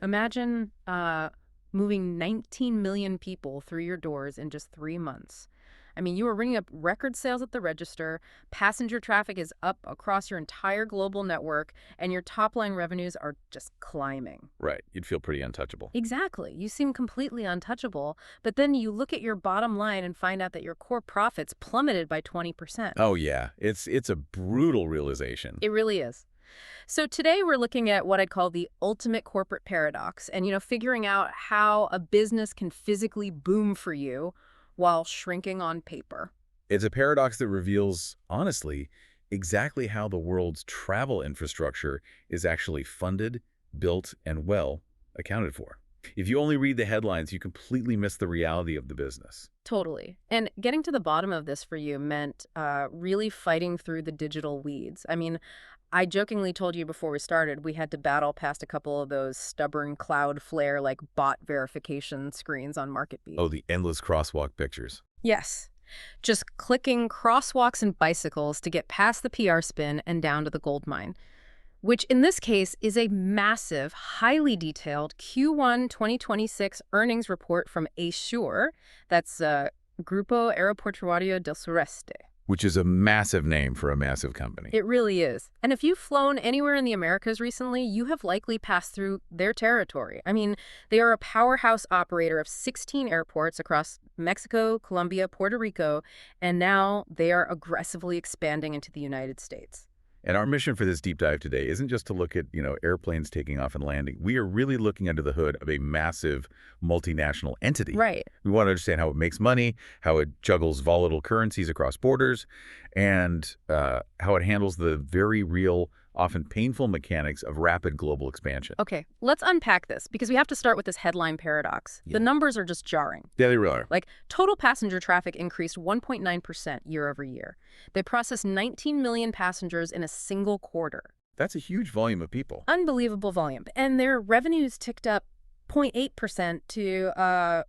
Imagine moving 19 million people through your doors in just 3 months. I mean, you are ringing up record sales at the register, passenger traffic is up across your entire global network, and your top-line revenues are just climbing. Right. You'd feel pretty untouchable. Exactly. You seem completely untouchable, but then you look at your bottom line and find out that your core profits plummeted by 20%. Oh, yeah. It's a brutal realization. It really is. So today we're looking at what I'd call the ultimate corporate paradox and, figuring out how a business can physically boom for you while shrinking on paper. It's a paradox that reveals, honestly, exactly how the world's travel infrastructure is actually funded, built, and well accounted for. If you only read the headlines, you completely miss the reality of the business. Totally. And getting to the bottom of this for you meant really fighting through the digital weeds. I mean, I jokingly told you before we started, we had to battle past a couple of those stubborn Cloudflare like bot verification screens on MarketBeat. Oh, the endless crosswalk pictures. Yes. Just clicking crosswalks and bicycles to get past the PR spin and down to the gold mine, which in this case is a massive, highly detailed Q1 2026 earnings report from ASUR. That's Grupo Aeroportuario del Sureste. Which is a massive name for a massive company. It really is. And if you've flown anywhere in the Americas recently, you have likely passed through their territory. I mean, they are a powerhouse operator of 16 airports across Mexico, Colombia, Puerto Rico, and now they are aggressively expanding into the United States. And our mission for this deep dive today isn't just to look at, airplanes taking off and landing. We are really looking under the hood of a massive multinational entity. Right. We want to understand how it makes money, how it juggles volatile currencies across borders, and how it handles the very real, often painful mechanics of rapid global expansion. Okay, let's unpack this because we have to start with this headline paradox. Yeah. The numbers are just jarring. Yeah, they really are. Like, total passenger traffic increased 1.9% year over year. They processed 19 million passengers in a single quarter. That's a huge volume of people. Unbelievable volume. And their revenues ticked up 0.8% to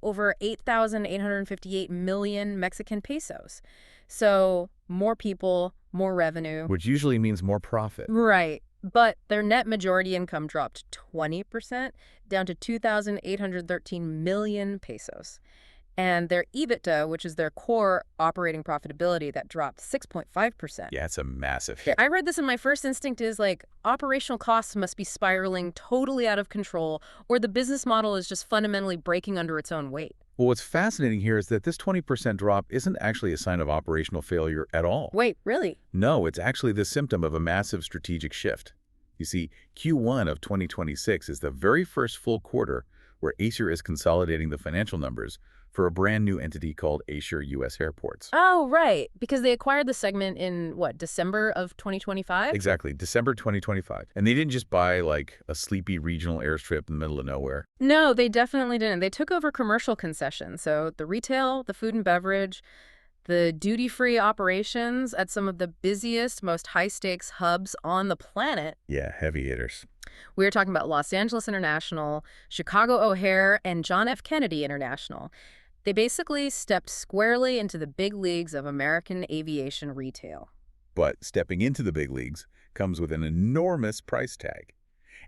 over 8,858 million Mexican pesos. So more people, more revenue. Which usually means more profit. Right. But their net majority income dropped 20% down to 2,813 million pesos. And their EBITDA, which is their core operating profitability, that dropped 6.5%. Yeah, it's a massive hit. I read this and my first instinct is like, operational costs must be spiraling totally out of control, or the business model is just fundamentally breaking under its own weight. Well, what's fascinating here is that this 20% drop isn't actually a sign of operational failure at all. Wait, really? No, it's actually the symptom of a massive strategic shift. You see, Q1 of 2026 is the very first full quarter where ASUR is consolidating the financial numbers for a brand new entity called ASUR US Airports. Oh, right. Because they acquired the segment in, what, December of 2025? Exactly, December 2025. And they didn't just buy, like, a sleepy regional airstrip in the middle of nowhere. No, they definitely didn't. They took over commercial concessions. So the retail, the food and beverage, the duty-free operations at some of the busiest, most high-stakes hubs on the planet. Yeah, heavy hitters. We're talking about Los Angeles International, Chicago O'Hare, and John F. Kennedy International. They basically stepped squarely into the big leagues of American aviation retail. But stepping into the big leagues comes with an enormous price tag.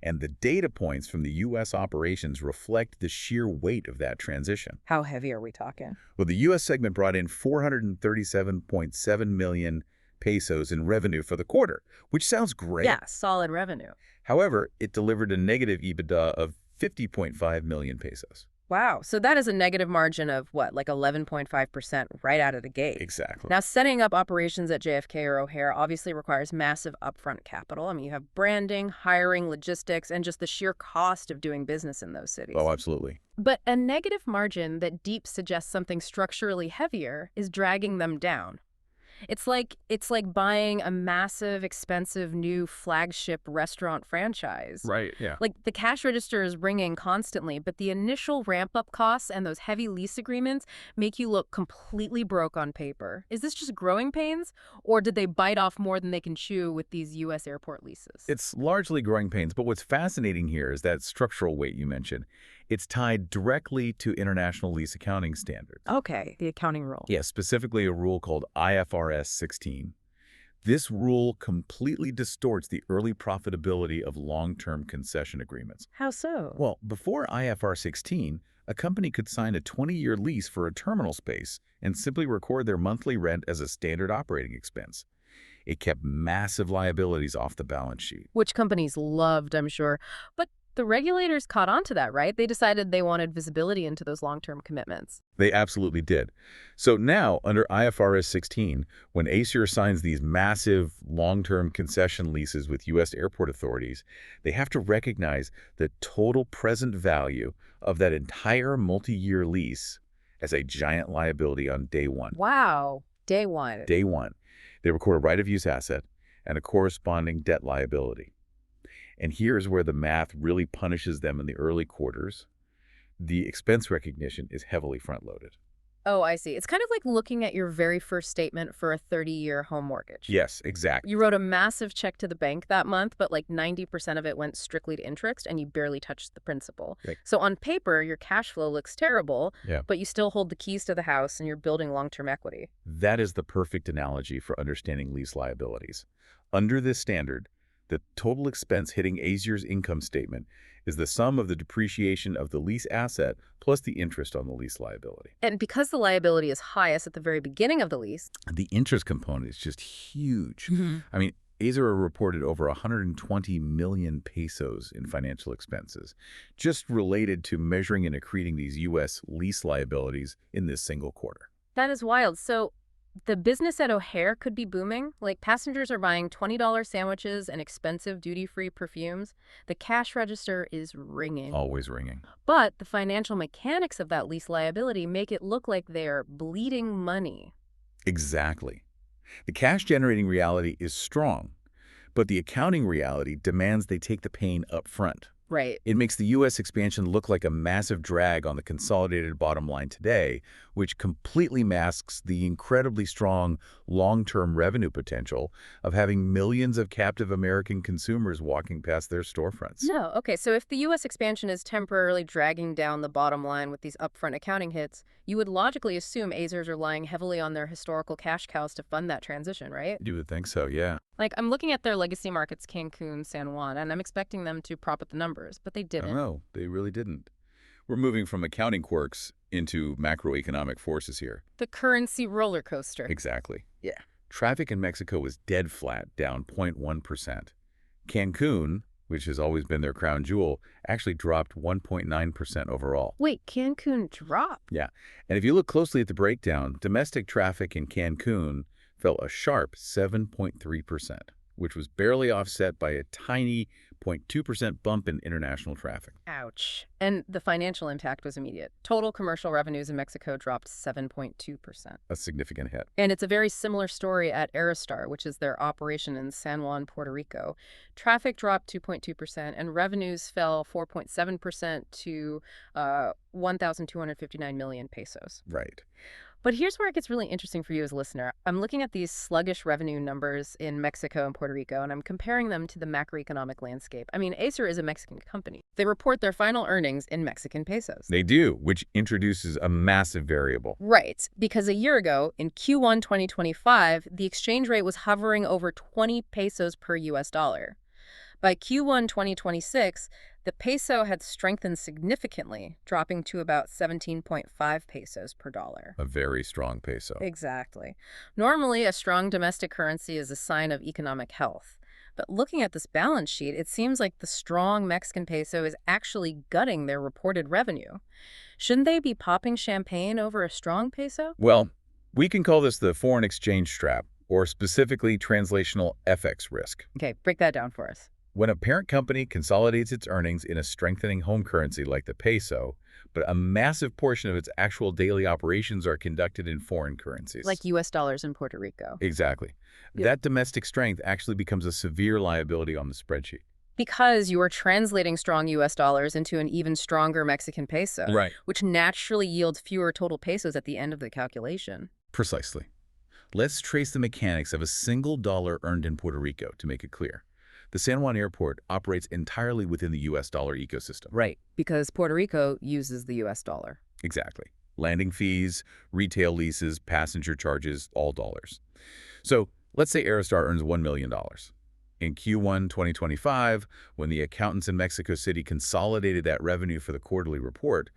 And the data points from the U.S. operations reflect the sheer weight of that transition. How heavy are we talking? Well, the U.S. segment brought in 437.7 million pesos in revenue for the quarter, which sounds great. Yeah, solid revenue. However, it delivered a negative EBITDA of 50.5 million pesos. Wow. So that is a negative margin of what, like 11.5% right out of the gate. Exactly. Now, setting up operations at JFK or O'Hare obviously requires massive upfront capital. I mean, you have branding, hiring, logistics, and just the sheer cost of doing business in those cities. Oh, absolutely. But a negative margin that deep suggests something structurally heavier is dragging them down. It's like buying a massive, expensive new flagship restaurant franchise. Right, yeah. Like, the cash register is ringing constantly, but the initial ramp-up costs and those heavy lease agreements make you look completely broke on paper. Is this just growing pains, or did they bite off more than they can chew with these U.S. airport leases? It's largely growing pains, but what's fascinating here is that structural weight you mentioned. It's tied directly to international lease accounting standards. Okay, the accounting rule. Yeah, specifically a rule called IFRS 16. This rule completely distorts the early profitability of long-term concession agreements. How so? Well, before IFR 16, a company could sign a 20-year lease for a terminal space and simply record their monthly rent as a standard operating expense. It kept massive liabilities off the balance sheet. Which companies loved, I'm sure. But the regulators caught on to that, right? They decided they wanted visibility into those long-term commitments. They absolutely did. So now, under IFRS 16, when ASUR signs these massive long-term concession leases with U.S. airport authorities, they have to recognize the total present value of that entire multi-year lease as a giant liability on day one. Wow. Day one. Day one, they record a right-of-use asset and a corresponding debt liability. And here's where the math really punishes them in the early quarters. The expense recognition is heavily front-loaded. Oh, I see. It's kind of like looking at your very first statement for a 30-year home mortgage. Yes, exactly. You wrote a massive check to the bank that month, but like 90% of it went strictly to interest and you barely touched the principal. Right. So on paper, your cash flow looks terrible, Yeah. but you still hold the keys to the house and you're building long-term equity. That is the perfect analogy for understanding lease liabilities. Under this standard, the total expense hitting ASUR's income statement is the sum of the depreciation of the lease asset plus the interest on the lease liability. And because the liability is highest at the very beginning of the lease, The interest component is just huge. I mean, ASUR reported over 120 million pesos in financial expenses, just related to measuring and accreting these U.S. lease liabilities in this single quarter. that is wild. So the business at O'Hare could be booming. Like passengers are buying $20 sandwiches and expensive duty-free perfumes. The cash register is ringing. Always ringing. But the financial mechanics of that lease liability make it look like they're bleeding money. Exactly. The cash-generating reality is strong, but the accounting reality demands they take the pain up front. Right. It makes the U.S. expansion look like a massive drag on the consolidated bottom line today, which completely masks the incredibly strong long-term revenue potential of having millions of captive American consumers walking past their storefronts. No, okay, so if the U.S. expansion is temporarily dragging down the bottom line with these upfront accounting hits, you would logically assume ASURs are relying heavily on their historical cash cows to fund that transition, right? You would think so, yeah. Like, I'm looking at their legacy markets, Cancun, San Juan, and I'm expecting them to prop up the numbers, but they I didn't. don't know. They really didn't. We're moving from accounting quirks into macroeconomic forces here. The currency roller coaster. Exactly. Yeah. Traffic in Mexico was dead flat, down 0.1%. Cancun, which has always been their crown jewel, actually dropped 1.9% overall. Wait, Cancun dropped? Yeah. And if you look closely at the breakdown, domestic traffic in Cancun fell a sharp 7.3%, which was barely offset by a tiny 0.2% bump in international traffic. Ouch. And the financial impact was immediate. Total commercial revenues in Mexico dropped 7.2%. A significant hit. And it's a very similar story at Aerostar, which is their operation in San Juan, Puerto Rico. Traffic dropped 2.2%, and revenues fell 4.7% to 1,259 million pesos. Right. But here's where it gets really interesting for you as a listener. I'm looking at these sluggish revenue numbers in Mexico and Puerto Rico, and I'm comparing them to the macroeconomic landscape. I mean, ASUR is a Mexican company. They report their final earnings in Mexican pesos. They do, which introduces a massive variable. Right, because a year ago, in Q1 2025, the exchange rate was hovering over 20 pesos per US dollar. By Q1 2026, the peso had strengthened significantly, dropping to about 17.5 pesos per dollar. A very strong peso. Exactly. Normally, a strong domestic currency is a sign of economic health. But looking at this balance sheet, it seems like the strong Mexican peso is actually gutting their reported revenue. Shouldn't they be popping champagne over a strong peso? Well, we can call this the foreign exchange trap, or specifically translational FX risk. Okay, break that down for us. When a parent company consolidates its earnings in a strengthening home currency like the peso, but a massive portion of its actual daily operations are conducted in foreign currencies. Like US dollars in Puerto Rico. Exactly. Yep. That domestic strength actually becomes a severe liability on the spreadsheet. Because you are translating strong US dollars into an even stronger Mexican peso, Right. which naturally yields fewer total pesos at the end of the calculation. Precisely. Let's trace the mechanics of a single dollar earned in Puerto Rico to make it clear. The San Juan airport operates entirely within the U.S. dollar ecosystem. Right. Because Puerto Rico uses the US dollar. Exactly. Landing fees, retail leases, passenger charges, all dollars. So Let's say Aerostar earns $1 million. In Q1 2025, when the accountants in Mexico City consolidated that revenue for the quarterly report,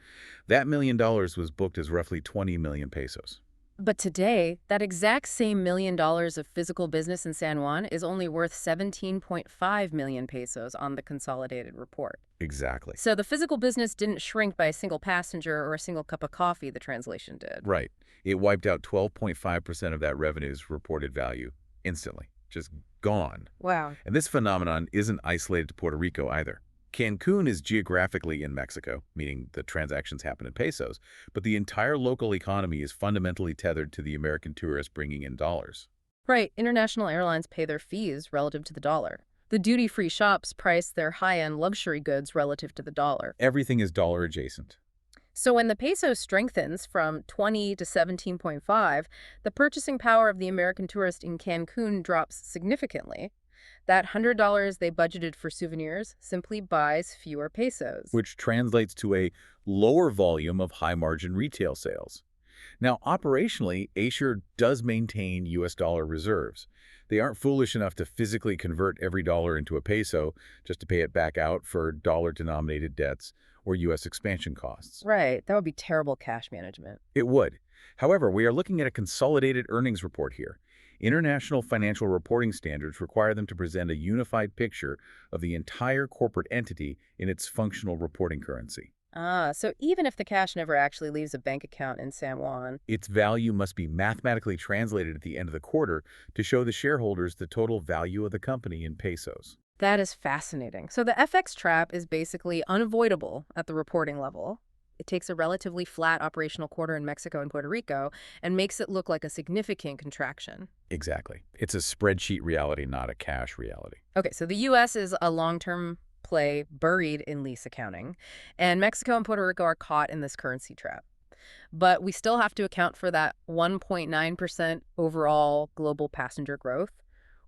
that $1 million was booked as roughly 20 million pesos. But today, that exact same $1 million of physical business in San Juan is only worth 17.5 million pesos on the consolidated report. Exactly. So the physical business didn't shrink by a single passenger or a single cup of coffee, the translation did. Right. It wiped out 12.5% of that revenue's reported value instantly. Just gone. Wow. And this phenomenon isn't isolated to Puerto Rico either. Cancun is geographically in Mexico, meaning the transactions happen in pesos, but the entire local economy is fundamentally tethered to the American tourist bringing in dollars. Right, international airlines pay their fees relative to the dollar. The duty-free shops price their high-end luxury goods relative to the dollar. Everything is dollar adjacent. So when the peso strengthens from 20 to 17.5, the purchasing power of the American tourist in Cancun drops significantly. That $100 they budgeted for souvenirs simply buys fewer pesos. Which translates to a lower volume of high-margin retail sales. Now, operationally, ASUR does maintain U.S. dollar reserves. They aren't foolish enough to physically convert every dollar into a peso just to pay it back out for dollar-denominated debts or U.S. expansion costs. Right, that would be terrible cash management. It would. However, we are looking at a consolidated earnings report here. International financial reporting standards require them to present a unified picture of the entire corporate entity in its functional reporting currency. So even if the cash never actually leaves a bank account in San Juan. Its value must be mathematically translated at the end of the quarter to show the shareholders the total value of the company in pesos. That is fascinating. So the FX trap is basically unavoidable at the reporting level. It takes a relatively flat operational quarter in Mexico and Puerto Rico and makes it look like a significant contraction. Exactly. It's a spreadsheet reality, not a cash reality. Okay, so the U.S. is a long-term play buried in lease accounting, and Mexico and Puerto Rico are caught in this currency trap. But we still have to account for that 1.9% overall global passenger growth.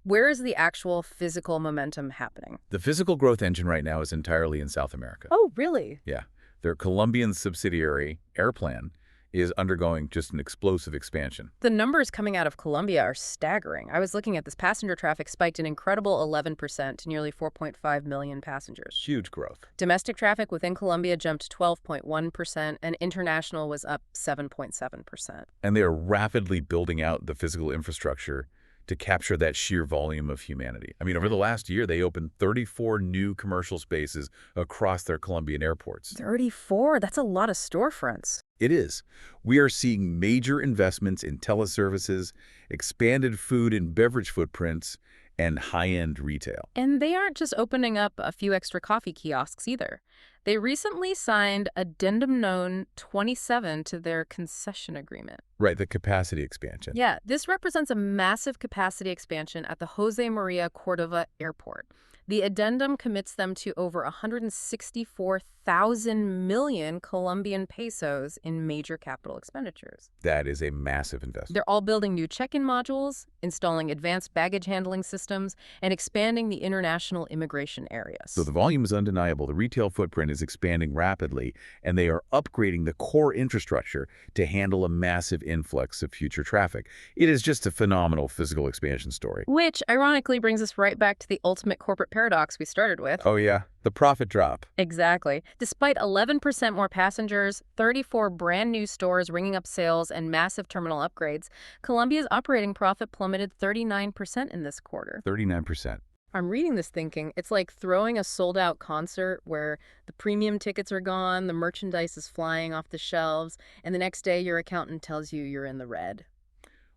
Where is the actual physical momentum happening? The physical growth engine right now is entirely in South America. Oh, really? Yeah. Their Colombian subsidiary, Airplan, is undergoing just an explosive expansion. The numbers coming out of Colombia are staggering. I was looking at this. Passenger traffic spiked an incredible 11% to nearly 4.5 million passengers. Huge growth. Domestic traffic within Colombia jumped 12.1%, and international was up 7.7%. And they are rapidly building out the physical infrastructure to capture that sheer volume of humanity. I mean, over the last year, they opened 34 new commercial spaces across their Colombian airports. 34? That's a lot of storefronts. It is. We are seeing major investments in teleservices, expanded food and beverage footprints, and high-end retail. And they aren't just opening up a few extra coffee kiosks either. They recently signed Addendum Known 27 to their concession agreement. Right, the capacity expansion. Yeah, this represents a massive capacity expansion at the Jose Maria Cordova Airport. The addendum commits them to over 164,000 million Colombian pesos in major capital expenditures. That is a massive investment. They're all building new check-in modules, installing advanced baggage handling systems, and expanding the international immigration areas. So the volume is undeniable. The retail footprint is expanding rapidly, and they are upgrading the core infrastructure to handle a massive influx of future traffic. It is just a phenomenal physical expansion story. Which, ironically, brings us right back to the ultimate corporate paradox we started with. Oh yeah, the profit drop. Exactly. Despite 11% more passengers, 34 brand new stores ringing up sales, and massive terminal upgrades, Colombia's operating profit plummeted 39% in this quarter. 39%. I'm reading this thinking, it's like throwing a sold-out concert where the premium tickets are gone, the merchandise is flying off the shelves, and the next day your accountant tells you you're in the red.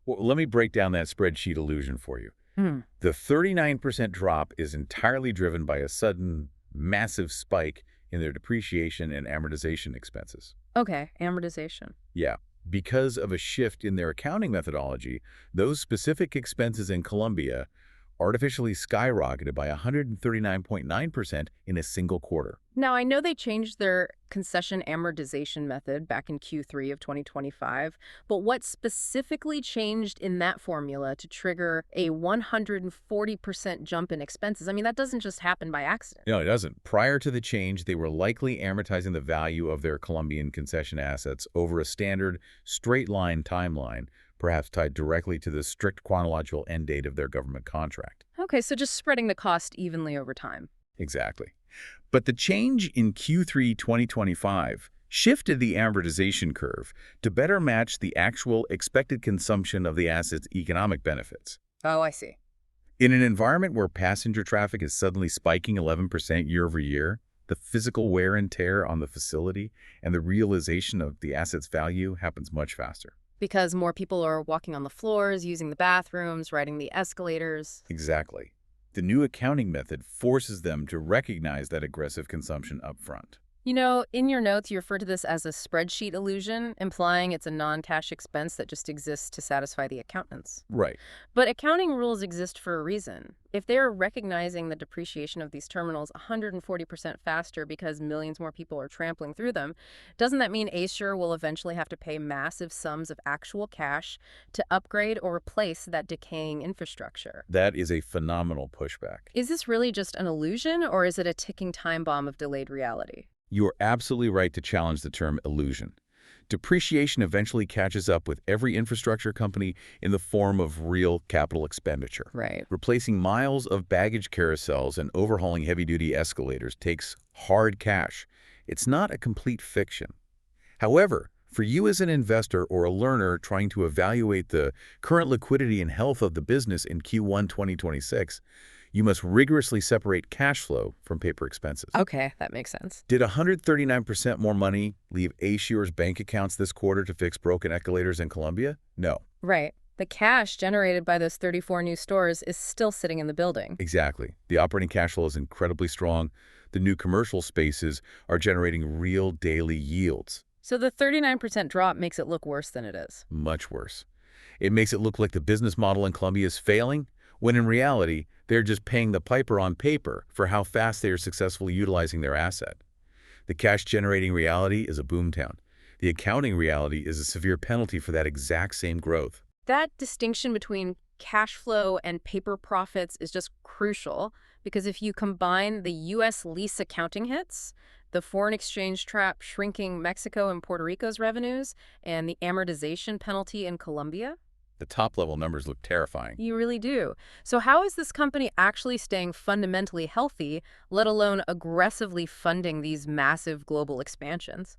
Well, let me break down that spreadsheet illusion for you. The 39% drop is entirely driven by a sudden, massive spike in their depreciation and amortization expenses. Okay, amortization. Yeah. Because of a shift in their accounting methodology, those specific expenses in Colombia artificially skyrocketed by 139.9% in a single quarter. Now, I know they changed their concession amortization method back in Q3 of 2025, but what specifically changed in that formula to trigger a 140% jump in expenses? I mean, that doesn't just happen by accident. No, it doesn't. Prior to the change, they were likely amortizing the value of their Colombian concession assets over a standard straight-line timeline perhaps tied directly to the strict chronological end date of their government contract. Okay, so just spreading the cost evenly over time. Exactly. But the change in Q3 2025 shifted the amortization curve to better match the actual expected consumption of the asset's economic benefits. Oh, I see. In an environment where passenger traffic is suddenly spiking 11% year over year, the physical wear and tear on the facility and the realization of the asset's value happens much faster. Because more people are walking on the floors, using the bathrooms, riding the escalators. Exactly. The new accounting method forces them to recognize that aggressive consumption upfront. You know, in your notes, you refer to this as a spreadsheet illusion, implying it's a non-cash expense that just exists to satisfy the accountants. Right. But accounting rules exist for a reason. If they're recognizing the depreciation of these terminals 140% faster because millions more people are trampling through them, doesn't that mean ASUR will eventually have to pay massive sums of actual cash to upgrade or replace that decaying infrastructure? That is a phenomenal pushback. Is this really just an illusion, or is it a ticking time bomb of delayed reality? You are absolutely right to challenge the term illusion. Depreciation eventually catches up with every infrastructure company in the form of real capital expenditure. Right. Replacing miles of baggage carousels and overhauling heavy-duty escalators takes hard cash. It's not a complete fiction. However, for you as an investor or a learner trying to evaluate the current liquidity and health of the business in Q1 2026, you must rigorously separate cash flow from paper expenses. Okay, that makes sense. Did 139% more money leave ASUR's bank accounts this quarter to fix broken escalators in Colombia? No. Right. The cash generated by those 34 new stores is still sitting in the building. Exactly. The operating cash flow is incredibly strong. The new commercial spaces are generating real daily yields. So the 39% drop makes it look worse than it is. Much worse. It makes it look like the business model in Colombia is failing, when in reality, they're just paying the piper on paper for how fast they are successfully utilizing their asset. The cash-generating reality is a boomtown. The accounting reality is a severe penalty for that exact same growth. That distinction between cash flow and paper profits is just crucial, because if you combine the U.S. lease accounting hits, the foreign exchange trap shrinking Mexico and Puerto Rico's revenues, and the amortization penalty in Colombia, The top-level numbers look terrifying. you really do. So how is this company actually staying fundamentally healthy, let alone aggressively funding these massive global expansions?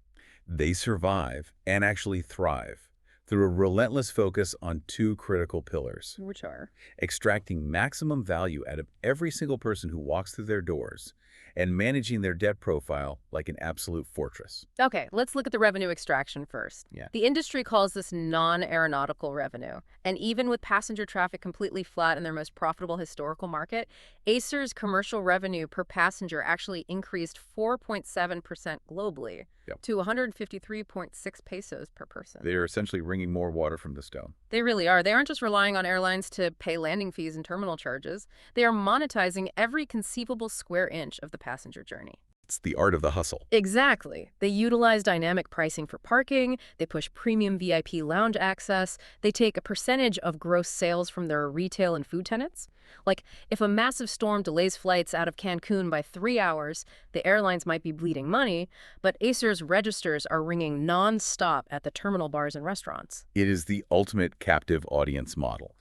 They survive and actually thrive through a relentless focus on two critical pillars: Which are? extracting maximum value out of every single person who walks through their doors, and managing their debt profile like an absolute fortress. Okay, let's look at the revenue extraction first. Yeah. The industry calls this non-aeronautical revenue. And even with passenger traffic completely flat in their most profitable historical market, ASUR's commercial revenue per passenger actually increased 4.7% globally Yep. to 153.6 pesos per person. They are essentially wringing more water from the stone. They really are. They aren't just relying on airlines to pay landing fees and terminal charges. They are monetizing every conceivable square inch of the passenger journey. It's the art of the hustle. Exactly. They utilize dynamic pricing for parking, they push premium VIP lounge access, they take a percentage of gross sales from their retail and food tenants. Like, if a massive storm delays flights out of Cancun by 3 hours, the airlines might be bleeding money, but ASUR's registers are ringing non-stop at the terminal bars and restaurants. It is the ultimate captive audience model.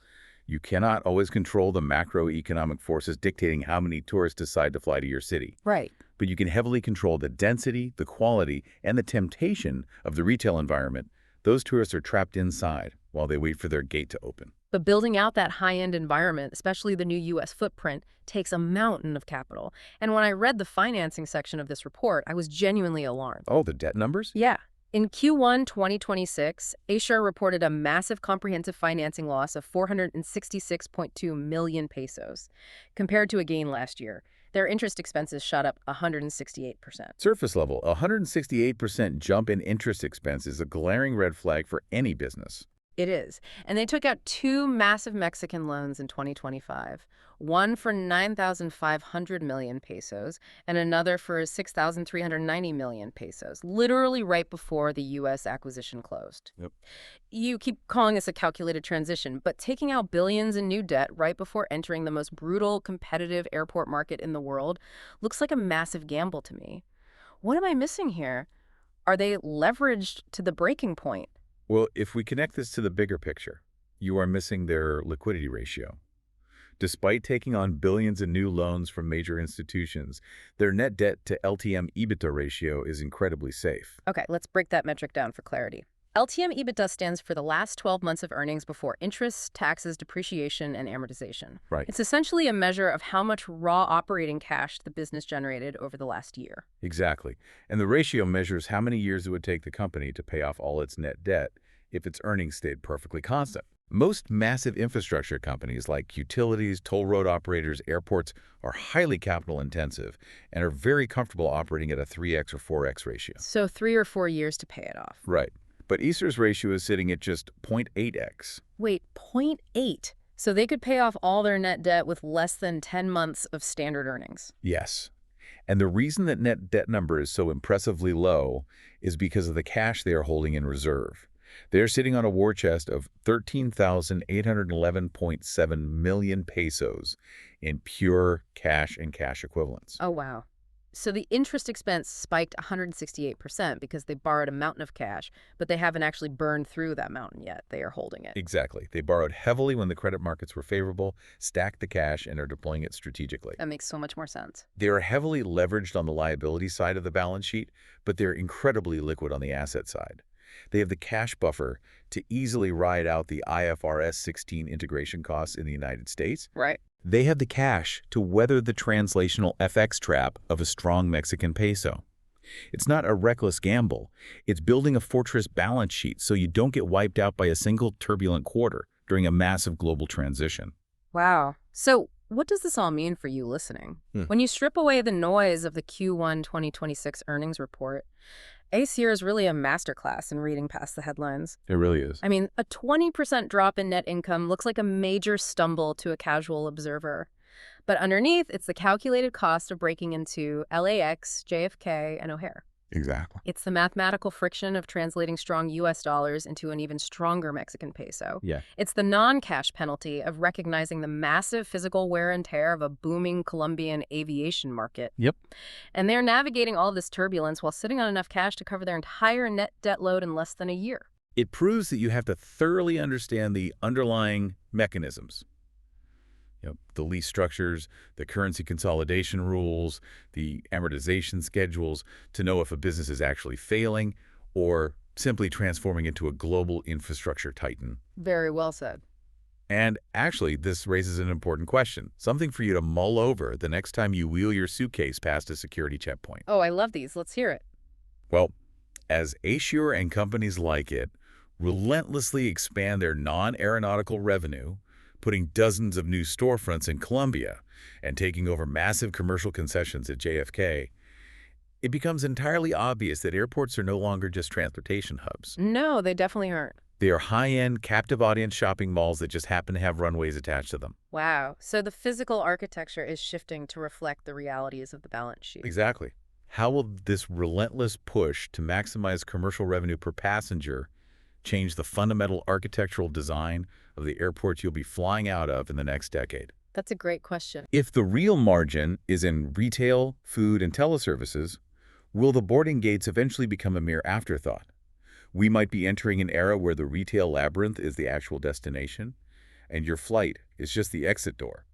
You cannot always control the macroeconomic forces dictating how many tourists decide to fly to your city. Right. But you can heavily control the density, the quality, and the temptation of the retail environment. Those tourists are trapped inside while they wait for their gate to open. But building out that high-end environment, especially the new U.S. footprint, takes a mountain of capital. And when I read the financing section of this report, I was genuinely alarmed. Oh, the debt numbers? Yeah. In Q1 2026, ASUR reported a massive comprehensive financing loss of 466.2 million pesos, compared to a gain last year. Their interest expenses shot up 168%. Surface level, a 168% jump in interest expense is a glaring red flag for any business. It is. And they took out two massive Mexican loans in 2025, one for 9,500 million pesos and another for 6,390 million pesos, literally right before the U.S. acquisition closed. Yep. You keep calling this a calculated transition, but taking out billions in new debt right before entering the most brutal, competitive airport market in the world looks like a massive gamble to me. What am I missing here? Are they leveraged to the breaking point? Well, if we connect this to the bigger picture, You are missing their liquidity ratio. Despite taking on billions in new loans from major institutions, their net debt to LTM EBITDA ratio is incredibly safe. Okay, let's break that metric down for clarity. LTM EBITDA stands for the last 12 months of earnings before interest, taxes, depreciation, and amortization. Right. It's essentially a measure of how much raw operating cash the business generated over the last year. Exactly. And the ratio measures how many years it would take the company to pay off all its net debt if its earnings stayed perfectly constant. Most massive infrastructure companies like utilities, toll road operators, airports are highly capital intensive and are very comfortable operating at a 3x or 4x ratio. So 3 or 4 years to pay it off. Right. But Easter's ratio is sitting at just 0.8x. Wait, 0.8. So they could pay off all their net debt with less than 10 months of standard earnings. Yes. And the reason that net debt number is so impressively low is because of the cash they are holding in reserve. They are sitting on a war chest of 13,811.7 million pesos in pure cash and cash equivalents. Oh, wow. So the interest expense spiked 168% because they borrowed a mountain of cash, but they haven't actually burned through that mountain yet. They are holding it. Exactly. They borrowed heavily when the credit markets were favorable, stacked the cash, and are deploying it strategically. That makes so much more sense. They are heavily leveraged on the liability side of the balance sheet, but they're incredibly liquid on the asset side. They have the cash buffer to easily ride out the IFRS 16 integration costs in the United States. Right. They have the cash to weather the translational FX trap of a strong Mexican peso. It's not a reckless gamble. It's building a fortress balance sheet so you don't get wiped out by a single turbulent quarter during a massive global transition. Wow. So what does this all mean for you listening? When you strip away the noise of the Q1 2026 earnings report, ASUR is really a masterclass in reading past the headlines. It really is. I mean, a 20% drop in net income looks like a major stumble to a casual observer. But underneath, it's the calculated cost of breaking into LAX, JFK, and O'Hare. Exactly. It's the mathematical friction of translating strong U.S. dollars into an even stronger Mexican peso. Yeah. It's the non-cash penalty of recognizing the massive physical wear and tear of a booming Colombian aviation market. Yep. And they're navigating all this turbulence while sitting on enough cash to cover their entire net debt load in less than a year. It proves that you have to thoroughly understand the underlying mechanisms. The lease structures, the currency consolidation rules, the amortization schedules to know if a business is actually failing or simply transforming into a global infrastructure titan. Very well said. And actually, this raises an important question, something for you to mull over the next time you wheel your suitcase past a security checkpoint. Oh, I love these. Let's hear it. Well, as ASUR and companies like it relentlessly expand their non-aeronautical revenue, putting dozens of new storefronts in Colombia and taking over massive commercial concessions at JFK, it becomes entirely obvious that airports are no longer just transportation hubs. No, they definitely aren't. They are high-end, captive audience shopping malls that just happen to have runways attached to them. Wow. So the physical architecture is shifting to reflect the realities of the balance sheet. Exactly. How will this relentless push to maximize commercial revenue per passenger change the fundamental architectural design of the airports you'll be flying out of in the next decade? That's a great question. If the real margin is in retail, food, and teleservices, will the boarding gates eventually become a mere afterthought? We might be entering an era where the retail labyrinth is the actual destination, and your flight is just the exit door.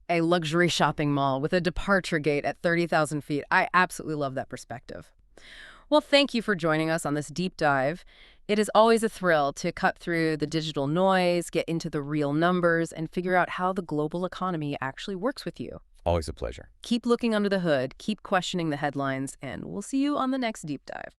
A luxury shopping mall with a departure gate at 30,000 feet. I absolutely love that perspective. Well, thank you for joining us on this deep dive. It is always a thrill to cut through the digital noise, get into the real numbers, and figure out how the global economy actually works with you. Always a pleasure. Keep looking under the hood, keep questioning the headlines, and we'll see you on the next deep dive.